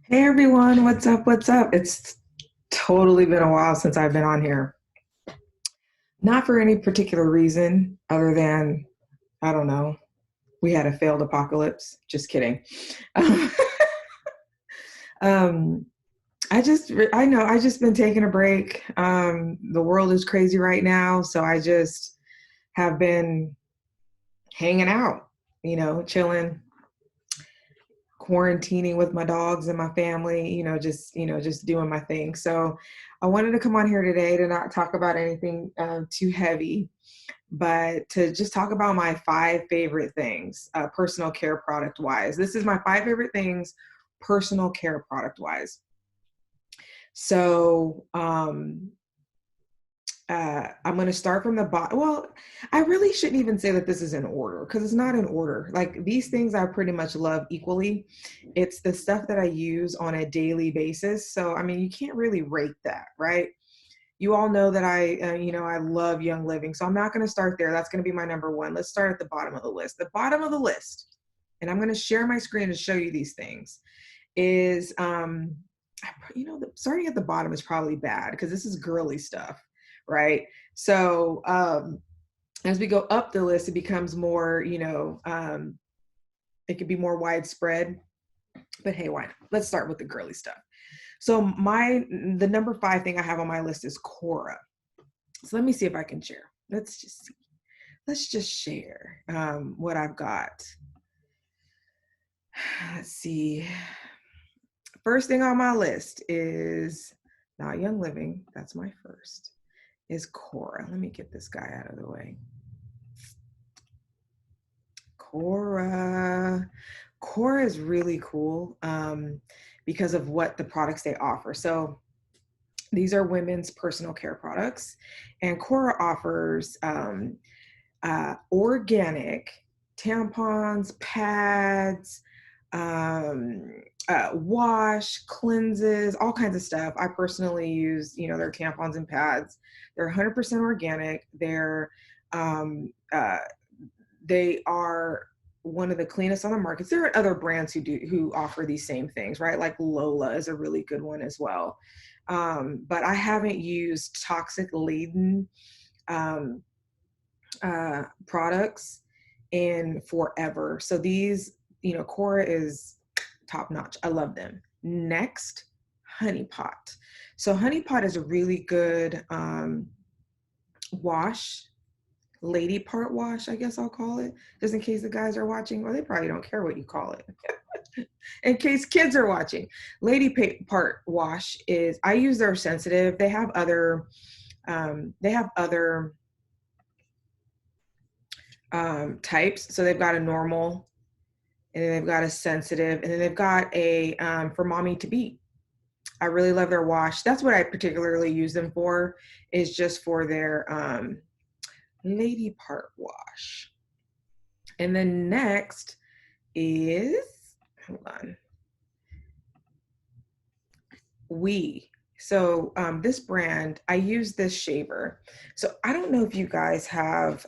Hey everyone, what's up? What's up? It's totally been a while since I've been on here. Not for any particular reason other than, I don't know, we had a failed apocalypse. Just kidding. um, I know, I just been taking a break. The world is crazy right now, so I just have been hanging out, chilling, quarantining with my dogs and my family, just doing my thing. So I wanted to come on here today to not talk about anything too heavy, but to just talk about my five favorite things, personal care product wise. This is my five favorite things, personal care product wise. So I'm going to start from the bottom. Well, I really shouldn't even say that this is in order because it's not in order. Like these things I pretty much love equally. It's the stuff that I use on a daily basis. So, I mean, you can't really rate that, right? You all know that I love Young Living. So I'm not going to start there. That's going to be my number one. Let's start at the bottom of the list. The bottom of the list, and I'm going to share my screen to show you these things, is, starting at the bottom is probably bad because this is girly stuff, right? So as we go up the list, it becomes more, it could be more widespread. But hey, why not? Let's start with the girly stuff. So the number five thing I have on my list is Cora. So let me see if I can share. Let's just see. Let's just share what I've got. Let's see. First thing on my list is not Young Living. That's my first. Is Cora. Let me get this guy out of the way. Cora. Cora is really cool because of what the products they offer. So these are women's personal care products, and Cora offers organic tampons, pads, wash, cleanses, all kinds of stuff. I personally use, their tampons and pads. They're 100% organic. Um, uh, they are one of the cleanest on the markets. There are other brands who offer these same things, right? Like Lola is a really good one as well. But I haven't used toxic laden um, products in forever. So these, Cora is top notch. I love them. Next, Honey Pot. So Honey Pot is a really good wash, lady part wash, I guess I'll call it, just in case the guys are watching, or they probably don't care what you call it. In case kids are watching, lady part wash is, I use their sensitive. They have other types. So they've got a normal, and then they've got a sensitive, and then they've got a for mommy to be. I really love their wash. That's what I particularly use them for, is just for their lady part wash. And then next is, hold on, So this brand, I use this shaver. So I don't know if you guys have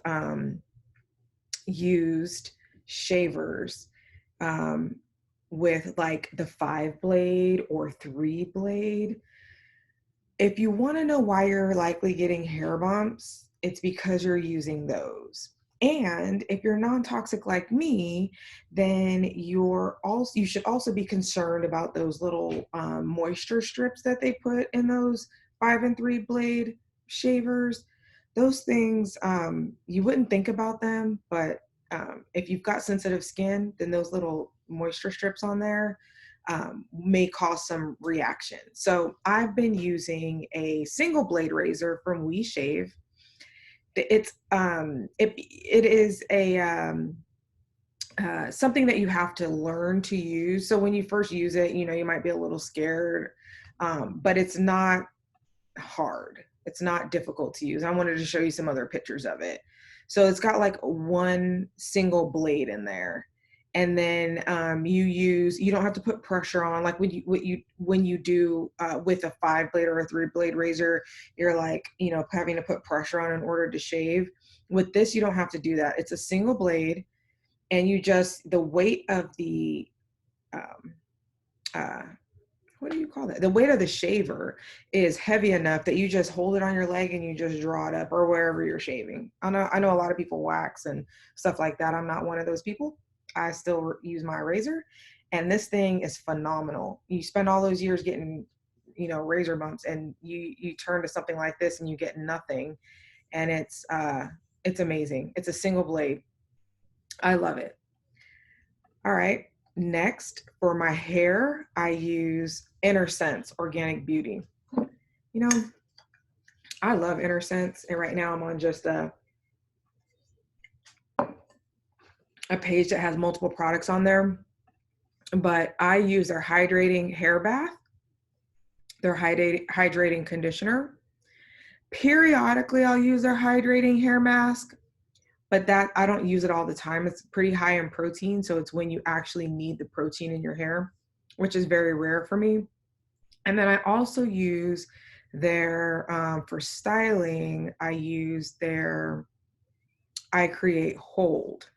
used shavers um, with like the 5 blade or 3 blade. If you want to know why you're likely getting hair bumps, it's because you're using those. And if you're non-toxic like me, then you should also be concerned about those little moisture strips that they put in those 5 and 3 blade shavers. Those things, you wouldn't think about them, but if you've got sensitive skin, then those little moisture strips on there may cause some reaction. So I've been using a single blade razor from We Shave. It is a something that you have to learn to use. So when you first use it, you might be a little scared, but it's not hard. It's not difficult to use. I wanted to show you some other pictures of it. So it's got like one single blade in there. And then you don't have to put pressure on, like when you do with a 5 blade or a 3 blade razor, you're like, having to put pressure on in order to shave. With this, you don't have to do that. It's a single blade, and the weight of the um, uh, what do you call that? The weight of the shaver is heavy enough that you just hold it on your leg and you just draw it up or wherever you're shaving. I know a lot of people wax and stuff like that. I'm not one of those people. I still use my razor, and this thing is phenomenal. You spend all those years getting, razor bumps, and you turn to something like this and you get nothing, and it's amazing. It's a single blade. I love it. All right. Next, for my hair, I use Inner Sense Organic Beauty. You know, I love Inner Sense, and right now I'm on just a page that has multiple products on there. But I use their hydrating hair bath, their hydrating conditioner. Periodically, I'll use their hydrating hair mask, but that I don't use it all the time. It's pretty high in protein, so it's when you actually need the protein in your hair, which is very rare for me. And then I also use their, for styling, I use their I Create Hold.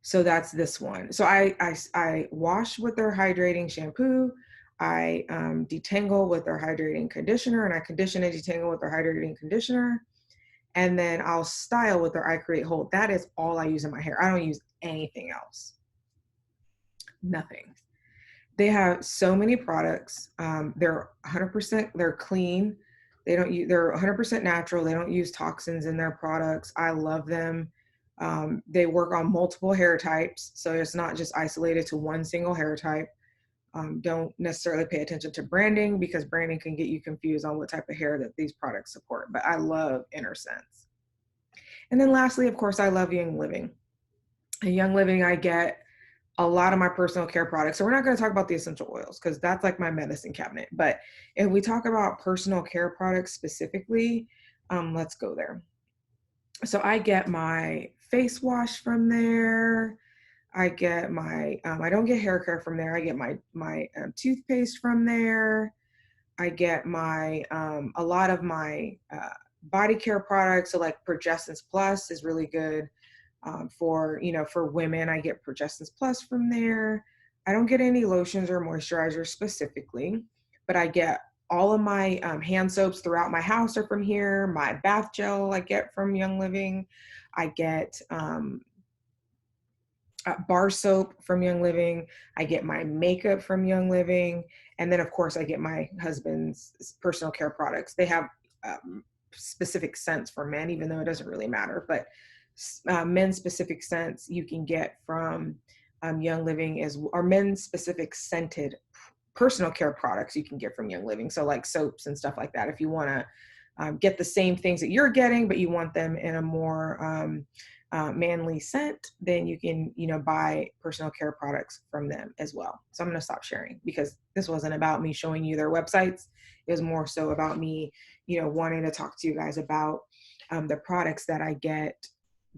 So that's this one. So I wash with their hydrating shampoo. I detangle with their hydrating conditioner, and I condition and detangle with their hydrating conditioner. And then I'll style with their I Create Hold. That is all I use in my hair. I don't use anything else. Nothing. They have so many products. They're 100%, they're clean. They're 100% natural. They don't use toxins in their products. I love them. They work on multiple hair types, so it's not just isolated to one single hair type. Don't necessarily pay attention to branding, because branding can get you confused on what type of hair that these products support. But I love Inner Sense. And then lastly, of course, I love Young Living. In Young Living, I get a lot of my personal care products. So we're not going to talk about the essential oils, because that's like my medicine cabinet. But if we talk about personal care products specifically, let's go there. So I get my face wash from there. I get my, I don't get hair care from there. I get my toothpaste from there. I get my, a lot of my body care products. So like Progestins Plus is really good for women. I get Progestins Plus from there. I don't get any lotions or moisturizers specifically, but I get all of my hand soaps throughout my house are from here. My bath gel I get from Young Living. I get bar soap from Young Living. I get my makeup from Young Living. And then, of course, I get my husband's personal care products. They have specific scents for men, even though it doesn't really matter. But men's specific scents you can get from Young Living, or men's specific scented personal care products you can get from Young Living. So like soaps and stuff like that. If you want to get the same things that you're getting, but you want them in a more manly scent, then you can, buy personal care products from them as well. So I'm going to stop sharing, because this wasn't about me showing you their websites. It was more so about me, wanting to talk to you guys about the products that I get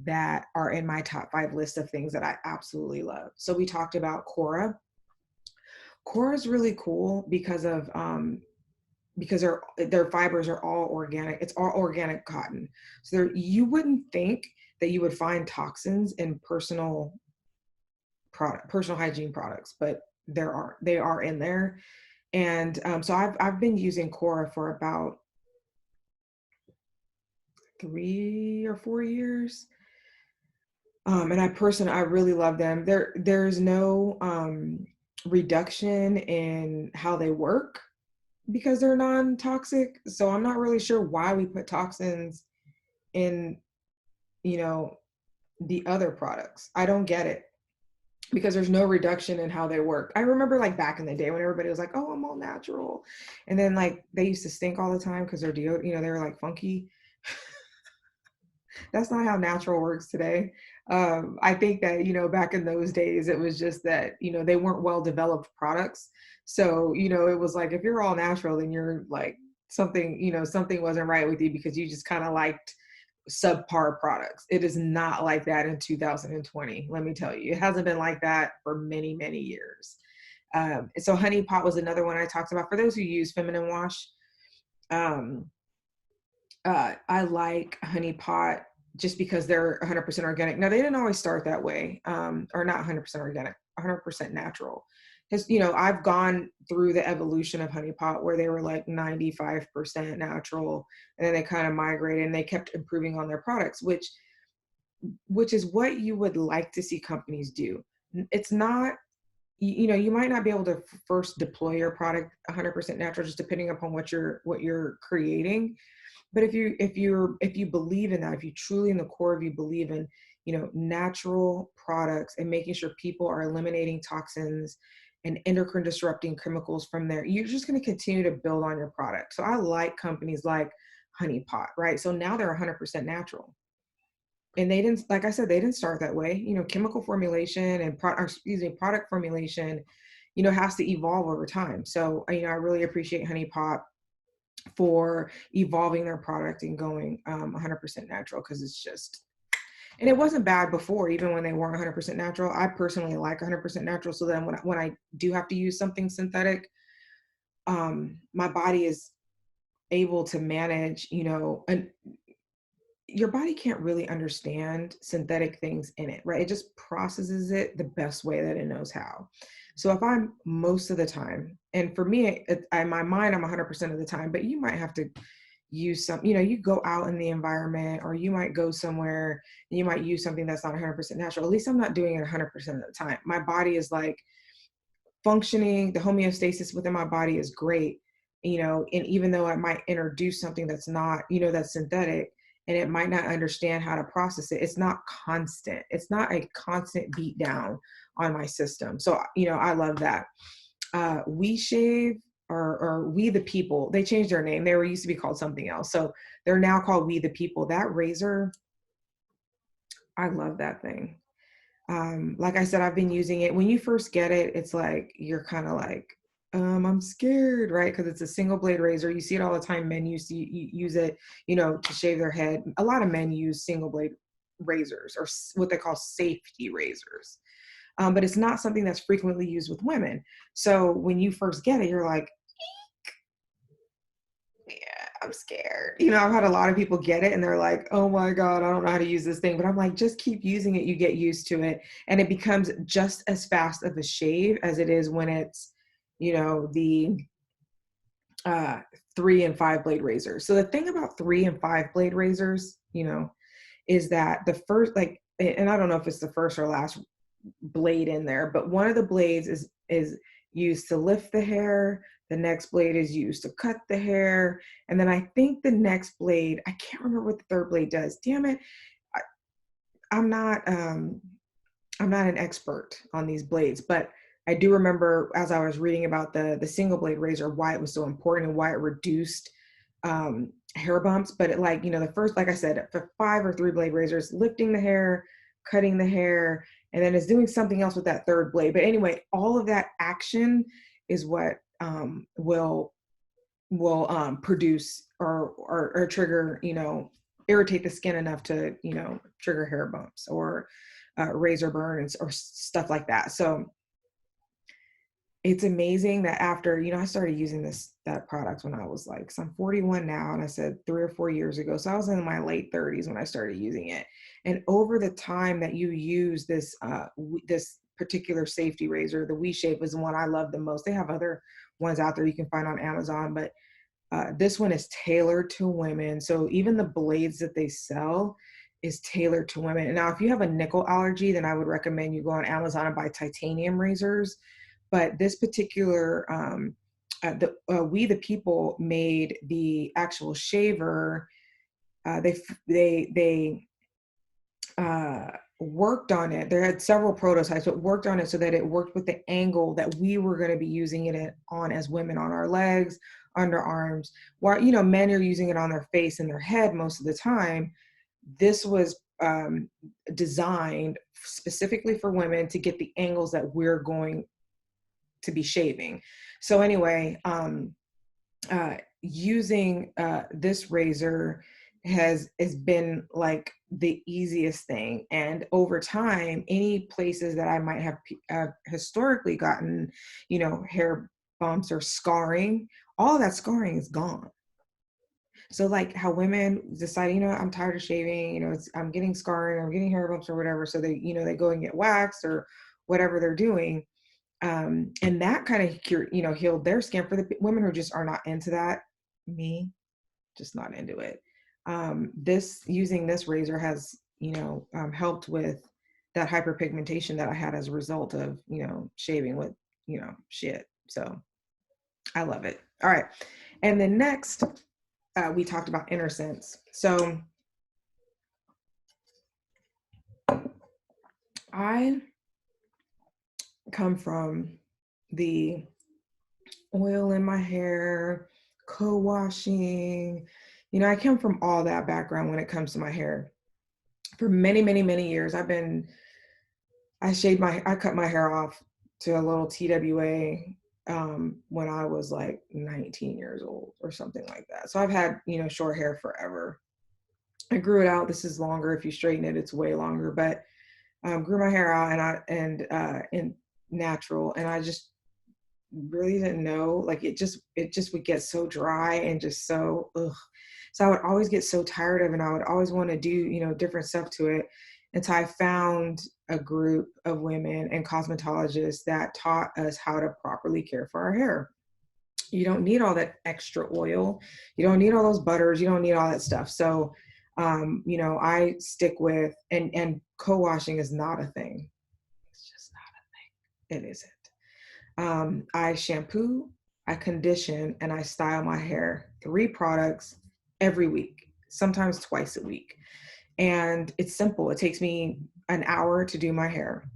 that are in my top 5 list of things that I absolutely love. So we talked about Cora. Cora is really cool because their fibers are all organic. It's all organic cotton. So you wouldn't think that you would find toxins in personal hygiene products, but they are in there. And so I've been using Cora for about 3 or 4 years. And I really love them. There's no reduction in how they work, because they're non-toxic. So I'm not really sure why we put toxins in, the other products. I don't get it, because there's no reduction in how they work. I remember like back in the day when everybody was like, oh, I'm all natural. And then like they used to stink all the time because their deodorant, they were like funky. That's not how natural works today. I think that, back in those days, it was just that, they weren't well-developed products. So, it was like, if you're all natural, then you're like something wasn't right with you, because you just kind of liked subpar products. It is not like that in 2020. Let me tell you, it hasn't been like that for many, many years. So Honey Pot was another one I talked about. For those who use feminine wash, I like Honey Pot just because they're 100% organic. Now, they didn't always start that way, or not 100% organic, 100% natural. because, I've gone through the evolution of Honey Pot where they were like 95% natural, and then they kind of migrated and they kept improving on their products, which is what you would like to see companies do. It's not, you might not be able to first deploy your product 100% natural, just depending upon what you're creating. But if you believe in that, if you truly in the core of you believe in, natural products and making sure people are eliminating toxins and endocrine disrupting chemicals from there, you're just going to continue to build on your product. So I like companies like Honey Pot, right? So now they're 100% natural. And they didn't, like I said, they didn't start that way. Chemical formulation and product formulation, has to evolve over time. So, I really appreciate Honey Pot for evolving their product and going 100% natural, because it's just, and it wasn't bad before, even when they weren't 100% natural. I personally like 100% natural, so then when I do have to use something synthetic, my body is able to manage, and your body can't really understand synthetic things in it, right? It just processes it the best way that it knows how. So if I'm most of the time, and for me, in my mind, I'm 100% of the time, but you might have to use some, you go out in the environment, or you might go somewhere and you might use something that's not 100% natural. At least I'm not doing it 100% of the time. My body is like functioning, the homeostasis within my body is great, and even though I might introduce something that's not, that's synthetic, and it might not understand how to process it, it's not constant. It's not a constant beat down on my system. So, I love that. We Shave, or We the People, they changed their name. They were used to be called something else. So they're now called We the People. That razor, I love that thing. Like I said, I've been using it. When you first get it, it's like, you're kind of like, I'm scared, right? Because it's a single blade razor. You see it all the time. Men use it, to shave their head. A lot of men use single blade razors, or what they call safety razors. But it's not something that's frequently used with women. So when you first get it, you're like, yeah, I'm scared. I've had a lot of people get it and they're like, oh my God, I don't know how to use this thing. But I'm like, just keep using it. You get used to it. And it becomes just as fast of a shave as it is when it's, the uh, 3 and 5 blade razors. So the thing about 3 and 5 blade razors, is that the first, like, and I don't know if it's the first or last blade in there, but one of the blades is used to lift the hair. The next blade is used to cut the hair. And then I think the next blade, I can't remember what the third blade does. Damn it. I, I'm not I'm not an expert on these blades, but I do remember, as I was reading about the single blade razor, why it was so important and why it reduced hair bumps. But it, like, the first, like I said, for 5 or 3 blade razors, lifting the hair, cutting the hair, and then it's doing something else with that third blade. But anyway, all of that action is what will produce, or trigger, irritate the skin enough to, trigger hair bumps, or razor burns, or stuff like that. So it's amazing that after, I started using that product when I was like, so I'm 41 now, and I said 3 or 4 years ago. So I was in my late 30s when I started using it. And over the time that you use this particular safety razor, the We Shape is the one I love the most. They have other ones out there you can find on Amazon, but this one is tailored to women. So even the blades that they sell is tailored to women. And now, if you have a nickel allergy, then I would recommend you go on Amazon and buy titanium razors. But this particular, We the People made the actual shaver. They worked on it. There had several prototypes, but worked on it so that it worked with the angle that we were going to be using it on as women, on our legs, underarms. While men are using it on their face and their head most of the time, this was designed specifically for women to get the angles that we're going to be shaving. So anyway, using this razor has been like the easiest thing. And over time, any places that I might have historically gotten, hair bumps or scarring, all of that scarring is gone. So like how women decide, I'm tired of shaving, I'm getting scarring, I'm getting hair bumps or whatever. So they go and get waxed or whatever they're doing. And that kind of healed their skin. For the women who just are not into that, me, just not into it. Using this razor has, helped with that hyperpigmentation that I had as a result of, shaving with, shit. So I love it. All right. And then next, we talked about inner sense. So I come from the oil in my hair, co-washing. I come from all that background when it comes to my hair. For many, many, many years, I cut my hair off to a little TWA when I was like 19 years old or something like that. So I've had, short hair forever. I grew it out. This is longer. If you straighten it, it's way longer, but grew my hair out and natural. And I just really didn't know, like it just would get so dry and just so ugh. So I would always get so tired of it, and I would always want to do different stuff to it until I found a group of women and cosmetologists that taught us how to properly care for our hair. You don't need all that extra oil, you don't need all those butters, you don't need all that stuff. So I stick with, and co-washing is not a thing. It's just not a thing. It isn't. I shampoo, I condition, and I style my hair. 3 products every week, sometimes twice a week. And it's simple. It takes me an hour to do my hair.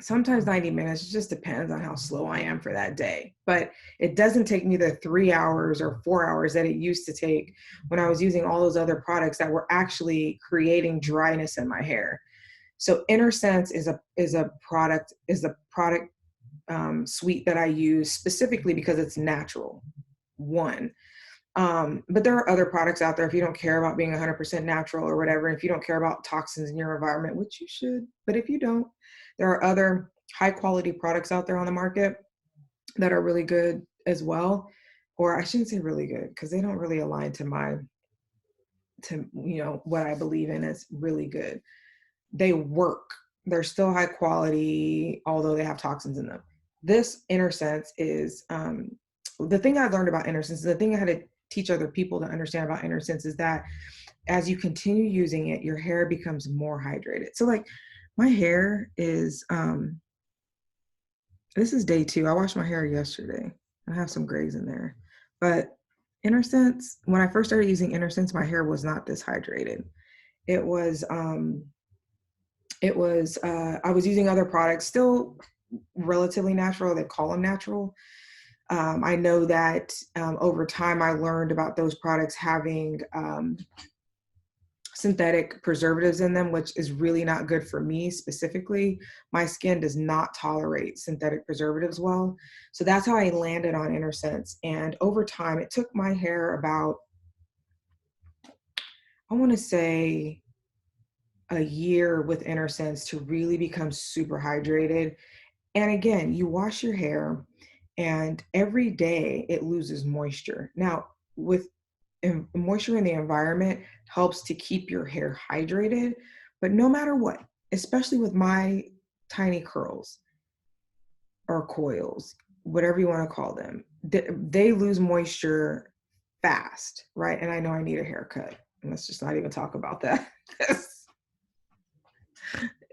Sometimes 90 minutes. It just depends on how slow I am for that day. But it doesn't take me the 3 hours or 4 hours that it used to take when I was using all those other products that were actually creating dryness in my hair. So Inner Sense is a product suite that I use specifically because it's natural. One. But there are other products out there if you don't care about being 100% natural or whatever, if you don't care about toxins in your environment, which you should, but if you don't, there are other high quality products out there on the market that are really good as well. Or I shouldn't say really good because they don't really align to what I believe in as really good. They work. They're still high quality, although they have toxins in them. This Inner Sense is the thing I learned about Inner Sense, the thing I had to teach other people to understand about Inner Sense is that as you continue using it, your hair becomes more hydrated. So like my hair is, this is day 2. I washed my hair yesterday. I have some grays in there, but Inner Sense, when I first started using Inner Sense, my hair was not this hydrated. It was, I was using other products, still relatively natural. They call them natural. I know that over time I learned about those products having synthetic preservatives in them, which is really not good for me specifically. My skin does not tolerate synthetic preservatives well. So that's how I landed on Inner Sense. And over time, it took my hair about, I want to say, a year with Inner Sense to really become super hydrated. And again, you wash your hair and every day it loses moisture. Now, with moisture in the environment helps to keep your hair hydrated, but no matter what, especially with my tiny curls or coils, whatever you want to call them, they lose moisture fast, right? And I know I need a haircut. And let's just not even talk about that.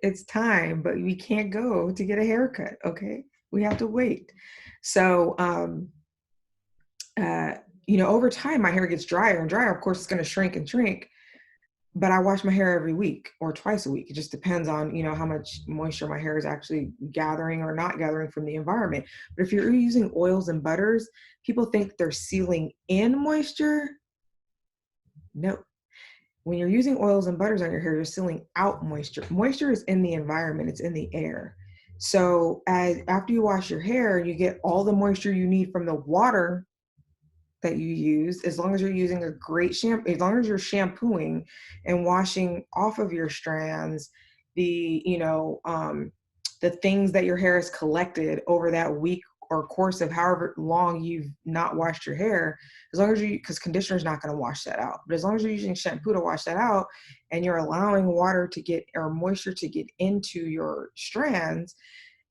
It's time, but we can't go to get a haircut, okay? We have to wait. So, over time, my hair gets drier and drier. Of course, it's going to shrink and shrink, but I wash my hair every week or twice a week. It just depends on, how much moisture my hair is actually gathering or not gathering from the environment. But if you're using oils and butters, people think they're sealing in moisture. No. When you're using oils and butters on your hair, you're sealing out moisture. Moisture is in the environment, it's in the air. So after you wash your hair, you get all the moisture you need from the water that you use, as long as you're using a great shampoo, as long as you're shampooing and washing off of your strands, the things that your hair has collected over that week or course of however long you've not washed your hair, as long as because conditioner is not going to wash that out, but as long as you're using shampoo to wash that out and you're allowing water to get or moisture to get into your strands,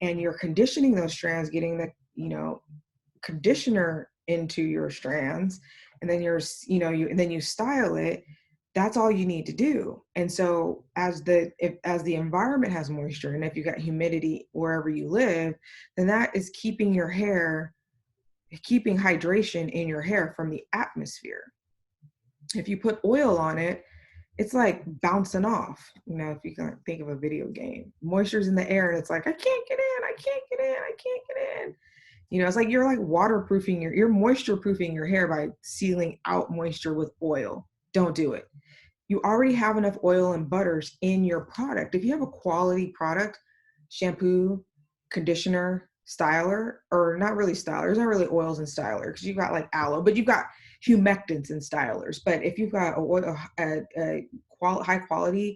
and you're conditioning those strands, getting the, you know, conditioner into your strands, and then and then you style it. That's all you need to do. And so as the environment has moisture, and if you got humidity wherever you live, then that is keeping hydration in your hair from the atmosphere. If you put oil on it, it's like bouncing off. You know, if you can think of a video game, moisture's in the air and it's like, I can't get in, I can't get in, I can't get in. You know, it's like you're like waterproofing you're moisture proofing your hair by sealing out moisture with oil. Don't do it. You already have enough oil and butters in your product. If you have a quality product, shampoo, conditioner, styler, or not really styler, there's not really oils in styler because you've got like aloe, but you've got humectants in stylers. But if you've got a high quality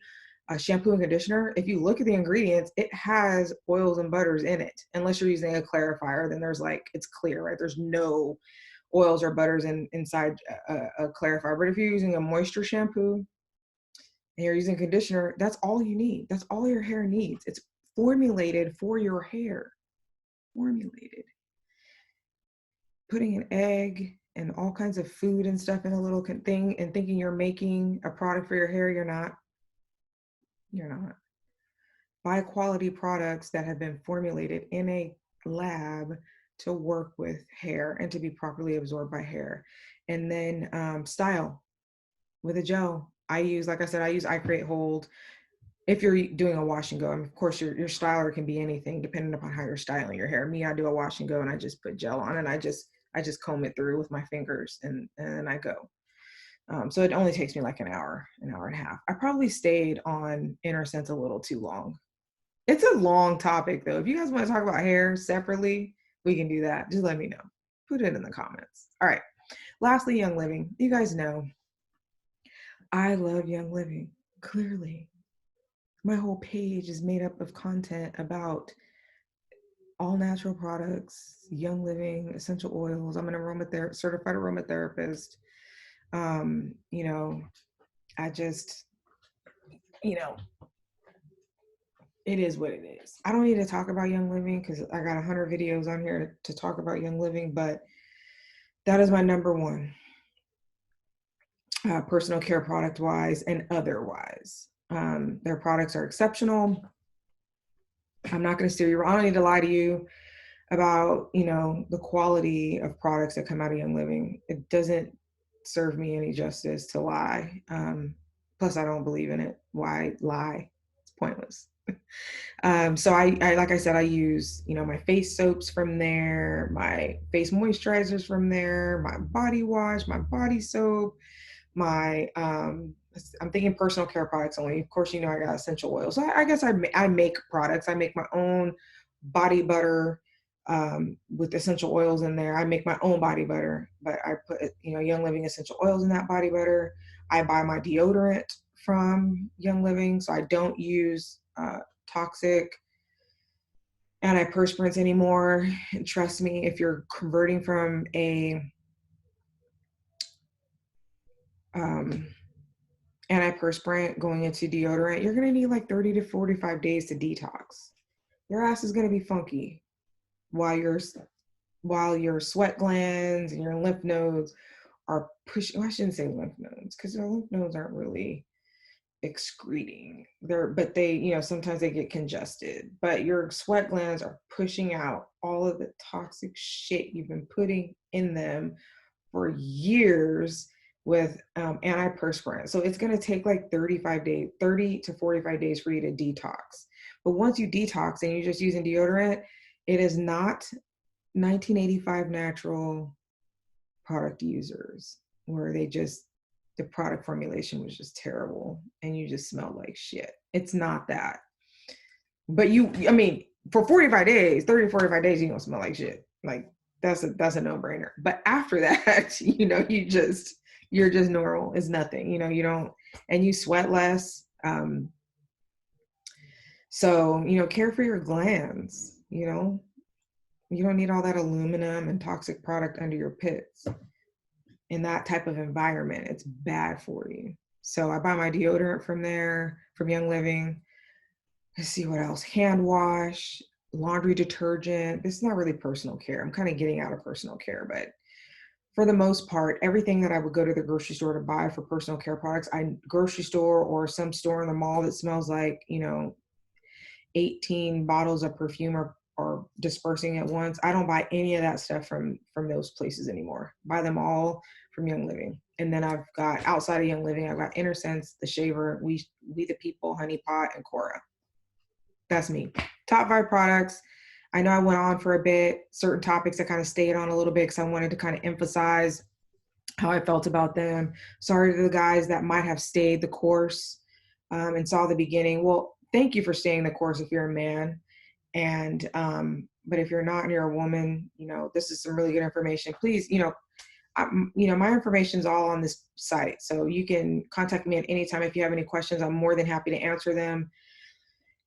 shampoo and conditioner, if you look at the ingredients, it has oils and butters in it. Unless you're using a clarifier, then there's like, it's clear, right? There's no oils or butters inside a clarifier. But if you're using a moisture shampoo and you're using conditioner, that's all you need. That's all your hair needs. It's formulated for your hair. Formulated. Putting an egg and all kinds of food and stuff in a little thing and thinking you're making a product for your hair, you're not. You're not. Buy quality products that have been formulated in a lab to work with hair and to be properly absorbed by hair. And then style with a gel. Like I said, I use I Create Hold. If you're doing a wash and go, and of course your styler can be anything depending upon how you're styling your hair. Me, I do a wash and go and I just put gel on and I just comb it through with my fingers and then I go. So it only takes me like an hour and a half. I probably stayed on Inner Sense a little too long. It's a long topic though. If you guys want to talk about hair separately, we can do that. Just let me know. Put it in the comments. All right. Lastly, Young Living. You guys know I love Young Living. Clearly, my whole page is made up of content about all natural products, Young Living, essential oils. I'm an certified aromatherapist. You know, I just, you know, it is what it is. I don't need to talk about Young Living because I got 100 videos on here to talk about Young Living, but that is my number one personal care product wise and otherwise. Their products are exceptional. I'm not going to steer you wrong. I don't need to lie to you about, you know, the quality of products that come out of Young Living. It doesn't serve me any justice to lie. Plus, I don't believe in it. Why lie? It's pointless. So I, like I said, I use, you know, my face soaps from there, my face moisturizers from there, my body wash, my body soap, my I'm thinking personal care products only. Of course, you know, I got essential oils. So I guess I make products. I make my own body butter with essential oils in there. I make my own body butter, but I put, you know, Young Living essential oils in that body butter. I buy my deodorant from Young Living, so I don't use toxic antiperspirants anymore. And trust me, if you're converting from a antiperspirant going into deodorant, you're going to need like 30 to 45 days to detox. Your ass is going to be funky while your sweat glands and your lymph nodes are pushing. Well, I shouldn't say lymph nodes because your lymph nodes aren't really excreting but they, you know, sometimes they get congested, but your sweat glands are pushing out all of the toxic shit you've been putting in them for years with antiperspirant. So it's going to take like 30 to 45 days for you to detox. But once you detox and you're just using deodorant, it is not 1985 natural product users where the product formulation was just terrible and you just smelled like shit. It's not that. But I mean, for 45 days, 30 to 45 days, you're gonna smell like shit. Like that's a no-brainer. But after that, you know, you're just normal. It's nothing. You know, you don't, and you sweat less. So, you know, care for your glands, you know. You don't need all that aluminum and toxic product under your pits. In that type of environment, it's bad for you. So I buy my deodorant from there, from Young Living. Let's see what else. Hand wash. laundry detergent. This is not really personal care. I'm kind of getting out of personal care, but for the most part, everything that I would go to the grocery store to buy for personal care products, grocery store or some store in the mall that smells like, 18 bottles of perfume or dispersing at once. I don't buy any of that stuff from those places anymore. Buy them all from Young Living. And then I've got outside of Young Living, I've got Inner Sense, The Shaver, We the People, Honey Pot, and Cora. That's me. Top 5 products. I know I went on for a bit, certain topics I kind of stayed on a little bit because I wanted to kind of emphasize how I felt about them. Sorry to the guys that might have stayed the course and saw the beginning. Well, thank you for staying the course if you're a man. And but if you're not and you're a woman, this is some really good information. Please, my information is all on this site, so you can contact me at any time if you have any questions. I'm more than happy to answer them.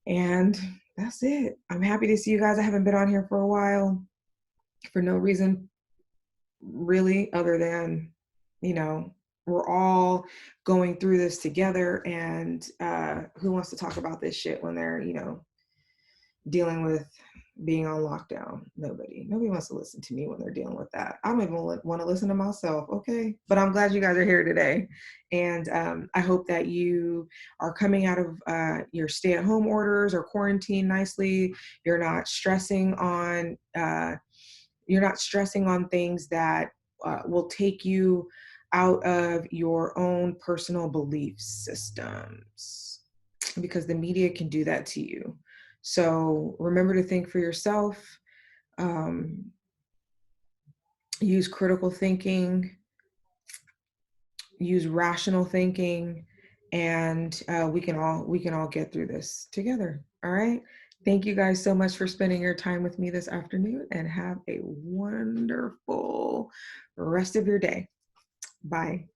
And that's it. I'm happy to see you guys. I haven't been on here for a while for no reason really other than, we're all going through this together, and who wants to talk about this shit when they're, dealing with being on lockdown? Nobody wants to listen to me when they're dealing with that. I don't even want to listen to myself. Okay. But I'm glad you guys are here today. And I hope that you are coming out of your stay-at-home orders or quarantine nicely. You're not stressing on things that will take you out of your own personal belief systems, because the media can do that to you. So remember to think for yourself. Use critical thinking, use rational thinking, and we can all get through this together. All right. Thank you guys so much for spending your time with me this afternoon, and have a wonderful rest of your day. Bye.